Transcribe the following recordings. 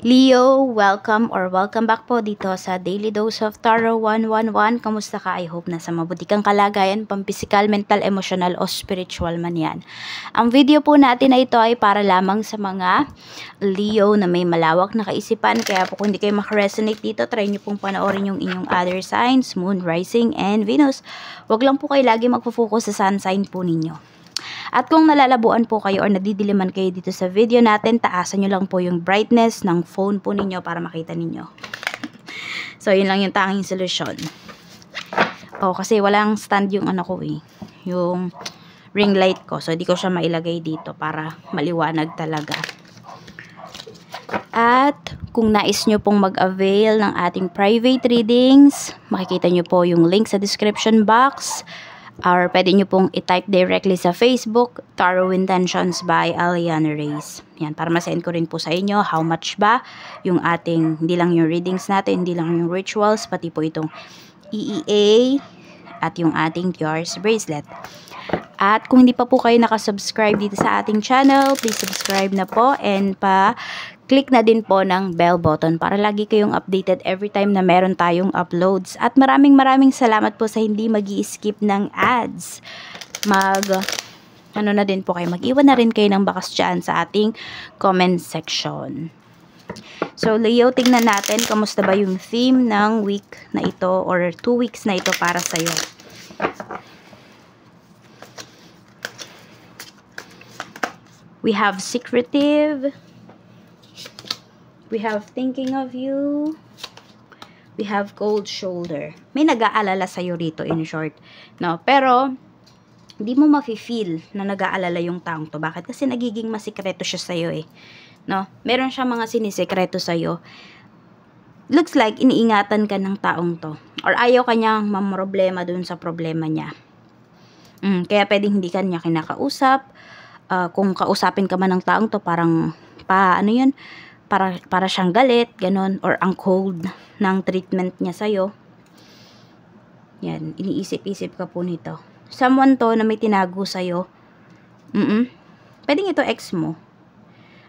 Leo, welcome back po dito sa Daily Dose of Tarot 111. Kamusta ka? I hope nasa mabuti kang kalagayan, pampisikal, mental, emotional o spiritual man yan. Ang video po natin na ito ay para lamang sa mga Leo na may malawak na kaisipan. Kaya po kung hindi kayo makaresonate dito, try nyo pong panoorin yung inyong other signs, Moon, Rising, and Venus. Huwag lang po kayo lagi magpo-focus sa sun sign po ninyo. At kung nalalabuan po kayo or nadidiliman kayo dito sa video natin, taasan nyo lang po yung brightness ng phone po ninyo para makita ninyo. So, yun lang yung tanging solusyon. Kasi walang stand yung yung ring light ko. So, di ko siya mailagay dito para maliwanag talaga. At kung nais nyo pong mag-avail ng ating private readings, makikita nyo po yung link sa description box. Or pwede nyo pong i-type directly sa Facebook, Tarot Intentions by Aliana Reyes. Yan, para ma-send ko rin po sa inyo how much ba yung ating, hindi lang yung readings natin, hindi lang yung rituals, pati po itong EEA at yung ating QR's bracelet. At kung hindi pa po kayo nakasubscribe dito sa ating channel, please subscribe na po and click na din po ng bell button para lagi kayong updated every time na meron tayong uploads. At maraming salamat po sa hindi mag-i-skip ng ads. Na din po kayo, mag-iwan na rin kayo ng bakas dyan sa ating comment section. So Leo, tingnan natin kamusta ba yung theme ng week na ito or 2 weeks na ito para sa'yo. We have secretive. We have thinking of you. We have cold shoulder. May nag-aalala sa'yo rito in short. No? Pero, hindi mo mafe-feel na nag-aalala yung taong to. Bakit? Kasi nagiging masikreto siya sa'yo eh. No? Meron siya mga sinisikreto sa'yo. Looks like iniingatan ka ng taong to. Or ayaw ka niyang mamroblema dun sa problema niya. Kaya pwedeng hindi ka niya kinakausap. Kung kausapin ka man ng taong to, parang para siyang galit, ganon, or ang cold ng treatment niya sa'yo. Yan, iniisip-isip ka po nito. Someone to na may tinago sa'yo. Pwedeng ito ex mo.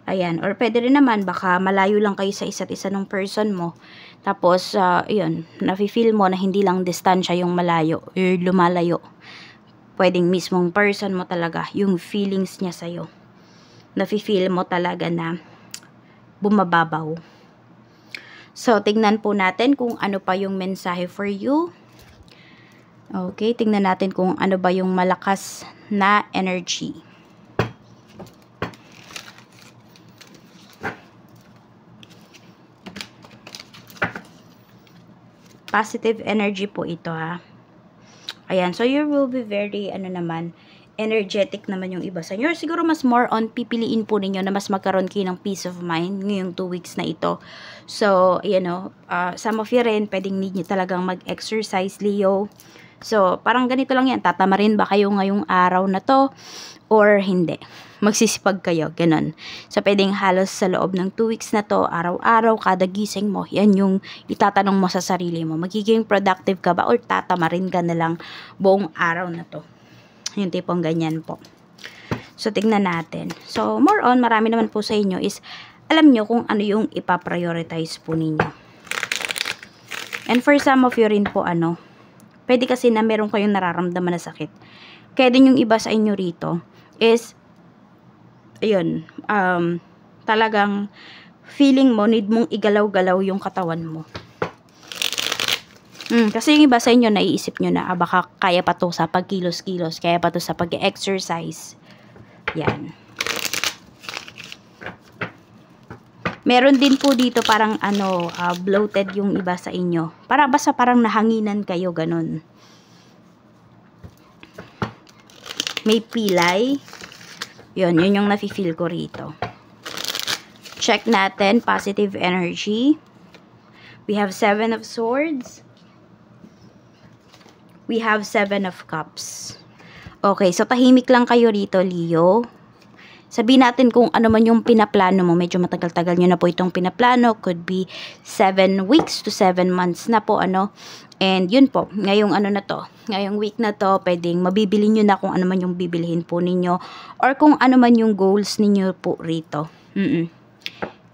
Ayan, or pwede rin naman, baka malayo lang kayo sa isa't isa ng person mo. Tapos, yun, nafe-feel mo na hindi lang distansya yung malayo, or lumalayo. Pwedeng mismong person mo talaga, yung feelings niya sa'yo. Nafe-feel mo talaga na bumababaw. So, tingnan po natin kung ano pa yung mensahe for you. Okay, tingnan natin kung ano ba yung malakas na energy. Positive energy po ito ha. Ayan, so you will be very, energetic naman yung iba sa inyo. Siguro mas more on pipiliin po ninyo na mas magkaroon kayo ng peace of mind ngayong 2 weeks na ito. So, some of you rin, pwedeng need nyo talagang mag-exercise, Leo. So, parang ganito lang yan. Tatama rin ba kayo ngayong araw na to? Or hindi? Magsisipag kayo, ganun. So, pwedeng halos sa loob ng 2 weeks na to, araw-araw, kada gising mo, yan yung itatanong mo sa sarili mo. Magiging productive ka ba or tatama rin ka na lang buong araw na to? Yung tipong ganyan po. So, tignan natin. So, more on, marami naman po sa inyo is, alam nyo kung ano yung ipaprioritize po ninyo. And for some of you rin po, pwede kasi na meron kayong nararamdaman na sakit. Kaya din yung iba sa inyo rito is, ayun, talagang feeling mo, need mong igalaw-galaw yung katawan mo. Kasi yung iba sa inyo, naiisip nyo na, baka kaya pa to sa pagkilos-kilos, kaya pa to sa pag-exercise. Yan. Meron din po dito parang, bloated yung iba sa inyo. Basta parang nahanginan kayo, ganun. May pilay. Yun yung nafe-feel ko rito. Check natin, positive energy. We have 7 of Swords. We have 7 of Cups. Okay, so tahimik lang kayo rito, Leo. Sabihin natin kung ano man yung pinaplano mo. Medyo matagal-tagal nyo na po itong pinaplano. Could be 7 weeks to 7 months na po, And yun po, ngayong ngayong week na to, pwedeng mabibili nyo na kung ano man yung bibilihin po ninyo. Or kung ano man yung goals ninyo po rito.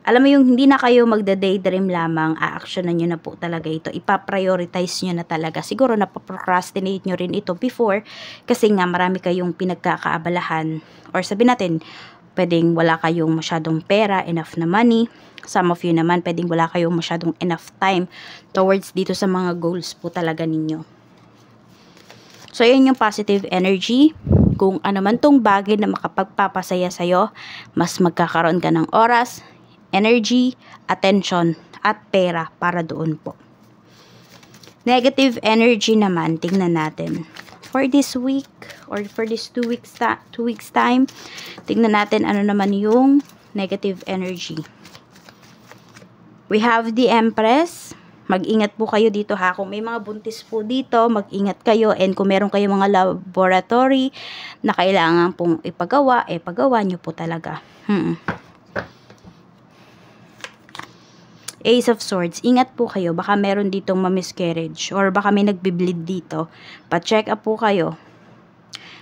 alam mo yung hindi na kayo magda-daydream lamang, a-actionan nyo na po talaga ito. Ipa-prioritize nyo na talaga. Siguro napaprocrastinate nyo rin ito before kasi nga marami kayong pinagkakaabalahan. Or sabi natin, pwedeng wala kayong masyadong pera, enough na money. Some of you naman, pwedeng wala kayong masyadong enough time towards dito sa mga goals po talaga ninyo. So, yun yung positive energy. Kung ano man tong bagay na makapagpapasaya sa'yo, mas magkakaroon ka ng oras, energy, attention, at pera para doon po. Negative energy naman, tingnan natin. For this week, or for this 2 weeks time, tingnan natin ano naman yung negative energy. We have the Empress. Mag-ingat po kayo dito ha. Kung may mga buntis po dito, mag-ingat kayo. And kung meron kayong mga laboratory na kailangan pong ipagawa, pagawa nyo po talaga. Ace of Swords, ingat po kayo. Baka meron ditong ma-miscarriage or baka may nagbi-bleed dito. Pa-check up po kayo.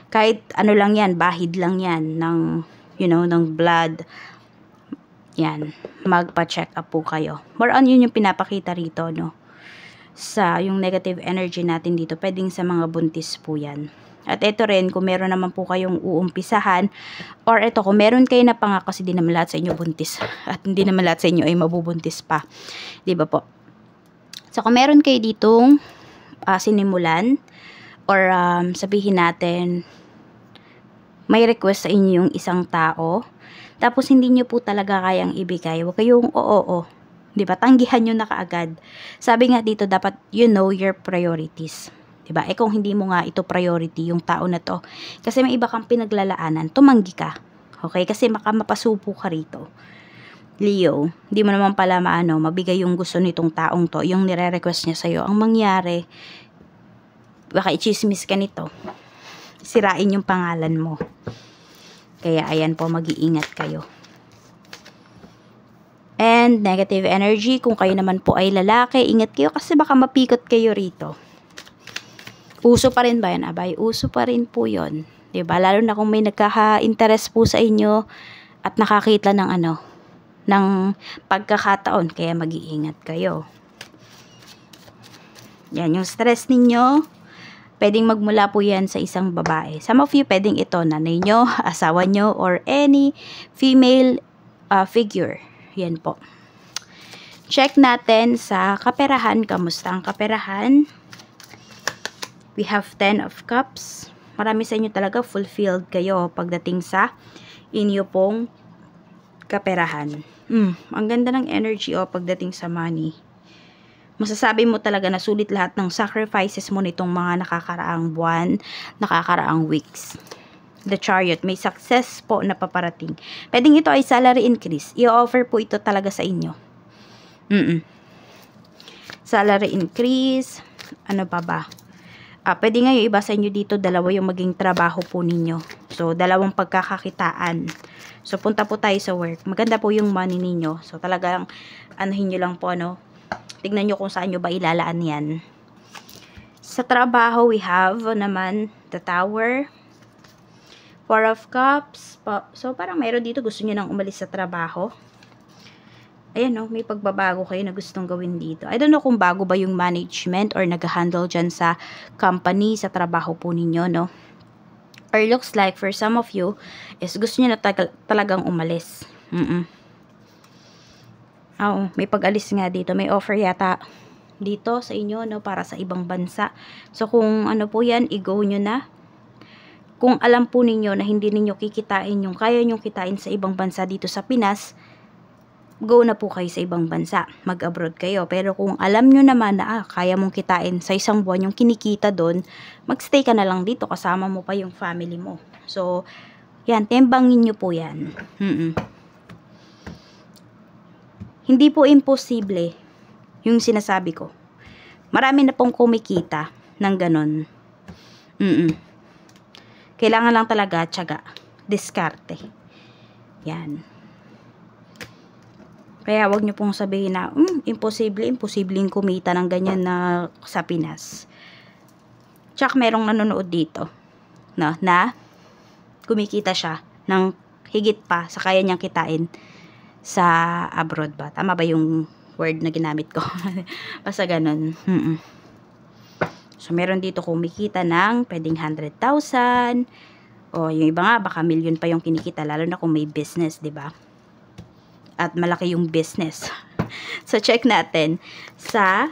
Kahit ano lang yan, bahid lang yan ng, ng blood. Yan, magpa-check up po kayo. More on yun yung pinapakita rito, no? Sa yung negative energy natin dito, pwedeng sa mga buntis po yan. At ito rin, kung meron naman po kayong uumpisahan, or ito, kung meron kayo na pangako, kasi di naman lahat sa inyo buntis, at hindi naman lahat sa inyo ay mabubuntis pa. Diba po? So, kung meron kayo ditong sinimulan, or sabihin natin, may request sa inyo yung isang tao, tapos hindi nyo po talaga kayang ibigay, huwag kayong oo. Diba? Tanggihan nyo na kaagad. Sabi nga dito, dapat you know your priorities. Diba? Kung hindi mo nga ito priority, yung tao na to, kasi may iba kang pinaglalaanan, tumanggi ka. Okay? Kasi mapasupo ka rito. Leo, hindi mo naman pala mabigay yung gusto nitong taong to, yung nire-request niya sa'yo. Ang mangyari, baka i-chismis ka nito. Sirain yung pangalan mo. Kaya ayan po, mag-iingat kayo. And negative energy, kung kayo naman po ay lalaki, ingat kayo kasi baka mapikot kayo rito. Uso pa rin ba yan, abay? Uso pa rin po yun. Diba? Lalo na kung may nagkaka-interest po sa inyo at nakakita ng ng pagkakataon. Kaya mag-iingat kayo. Yan, yung stress ninyo, pwedeng magmula po yan sa isang babae. Some of you, pwedeng ito, nanay nyo, asawa nyo, or any female figure. Yan po. Check natin sa kaperahan. Kamusta ang kaperahan? We have 10 of Cups. Marami sa inyo talaga fulfilled kayo pagdating sa inyo pong kaperahan. Ang ganda ng energy pagdating sa money. Masasabi mo talaga na sulit lahat ng sacrifices mo nitong mga nakakaraang buwan, nakakaraang weeks. The Chariot, may success po na paparating. Pwedeng ito ay salary increase. I-offer po ito talaga sa inyo. Salary increase. Ano pa ba? Pwede nga yung iba sa inyo dito, dalawa yung maging trabaho po ninyo. So, dalawang pagkakakitaan. So, punta po tayo sa work. Maganda po yung money ninyo. So, talagang, anuhin nyo lang po, tignan nyo kung saan nyo ba ilalaan yan. Sa trabaho, we have naman the Tower. 4 of Cups. So, parang meron dito gusto nyo nang umalis sa trabaho. Ayan, may pagbabago kayo na gustong gawin dito. I don't know kung bago ba yung management or nag-handle dyan sa company, sa trabaho po ninyo, no? Or looks like for some of you, is gusto nyo na talagang umalis. May pag-alis nga dito. May offer yata dito sa inyo, no? Para sa ibang bansa. So, kung ano po yan, i-go nyo na. Kung alam po ninyo na hindi ninyo kikitain yung kaya nyo kitain sa ibang bansa dito sa Pinas, go na po kayo sa ibang bansa. Mag-abroad kayo. Pero kung alam nyo naman na kaya mong kitain sa isang buwan yung kinikita doon, magstay ka na lang dito. Kasama mo pa yung family mo. So, yan. Tembangin nyo po yan. Hindi po imposible yung sinasabi ko. Marami na pong kumikita ng ganon. Kailangan lang talaga tiyaga. Diskarte. Yan. Kaya wag nyo pong sabihin na, imposibleng kumita ng ganyan na sa Pinas. Tsak merong nanonood dito, na kumikita siya ng higit pa sa kaya niyang kitain sa abroad ba? Tama ba yung word na ginamit ko? Basta ganun. So, meron dito kumikita ng pwedeng 100,000. O, yung iba nga, baka million pa yung kinikita. Lalo na kung may business, di ba? At malaki yung business. So, check natin sa...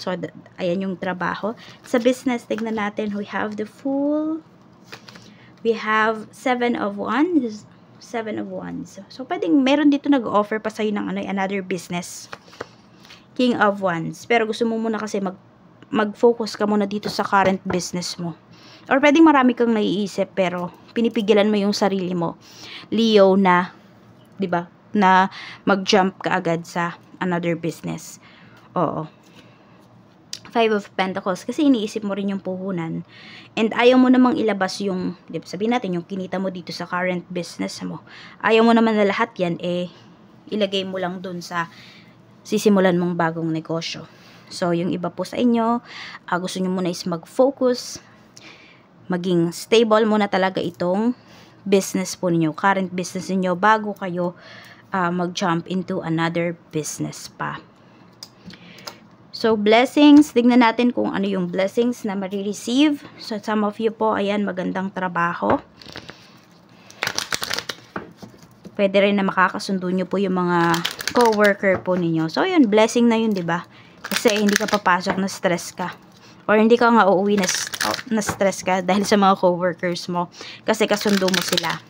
So, ayan yung trabaho. Sa business, tignan natin. We have the Fool. We have 7 of Wands. 7 of Wands. So, pwedeng meron dito nag-offer pa sa'yo ng another business. King of Wands. Pero gusto mo muna kasi mag-focus ka muna dito sa current business mo. Or pwedeng marami kang naiisip pero pinipigilan mo yung sarili mo. Leo na, 'di ba? Na mag-jump ka agad sa another business. Oo. 5 of Pentacles kasi iniisip mo rin yung puhunan. And ayaw mo namang ilabas yung, di ba, sabihin natin yung kinita mo dito sa current business mo. Ayaw mo naman na lahat yan ilagay mo lang dun sa sisimulan mong bagong negosyo. So, yung iba po sa inyo, gusto nyo muna is mag-focus, maging stable muna talaga itong business po ninyo, current business ninyo, bago kayo mag-jump into another business pa. So, blessings, tignan natin kung ano yung blessings na marireceive. So, some of you po, ayan, magandang trabaho. Pwede rin na makakasundo nyo po yung mga co-worker po ninyo. So, ayan, blessing na yun, diba? Kasi hindi ka papasok na stress ka. Or hindi ka nga uuwi na stress ka dahil sa mga co-workers mo. Kasi kasundo mo sila.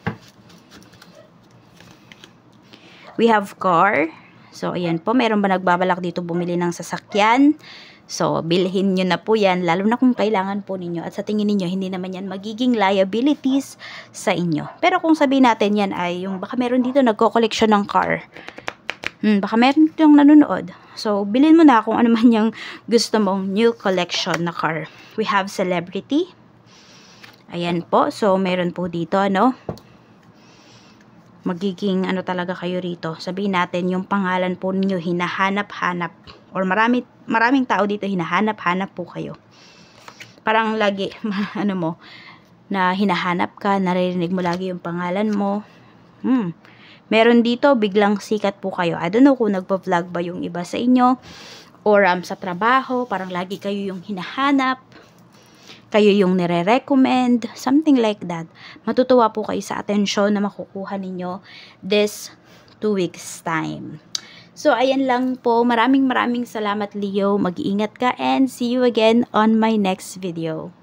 We have car. So, ayan po. Meron ba nagbabalak dito bumili ng sasakyan? So, bilhin nyo na po yan. Lalo na kung kailangan po ninyo. At sa tingin ninyo, hindi naman yan magiging liabilities sa inyo. Pero kung sabihin natin yan ay yung baka meron dito nagko-collection ng car. Baka meron dito yung nanonood. So, bilhin mo na kung ano man yung gusto mong new collection na car. We have celebrity. Ayan po. So, meron po dito, magiging talaga kayo rito. Sabihin natin yung pangalan po ninyo hinahanap-hanap or maraming tao dito hinahanap-hanap po kayo. Parang lagi na hinahanap ka, naririnig mo lagi yung pangalan mo. Meron dito biglang sikat po kayo. I don't know kung nagpa-vlog ba yung iba sa inyo or sa trabaho, parang lagi kayo yung hinahanap. Kayo yung nire-recommend, something like that. Matutuwa po kayo sa atensyon na makukuha ninyo this 2 weeks time. So, ayan lang po. Maraming salamat, Leo. Mag-iingat ka and see you again on my next video.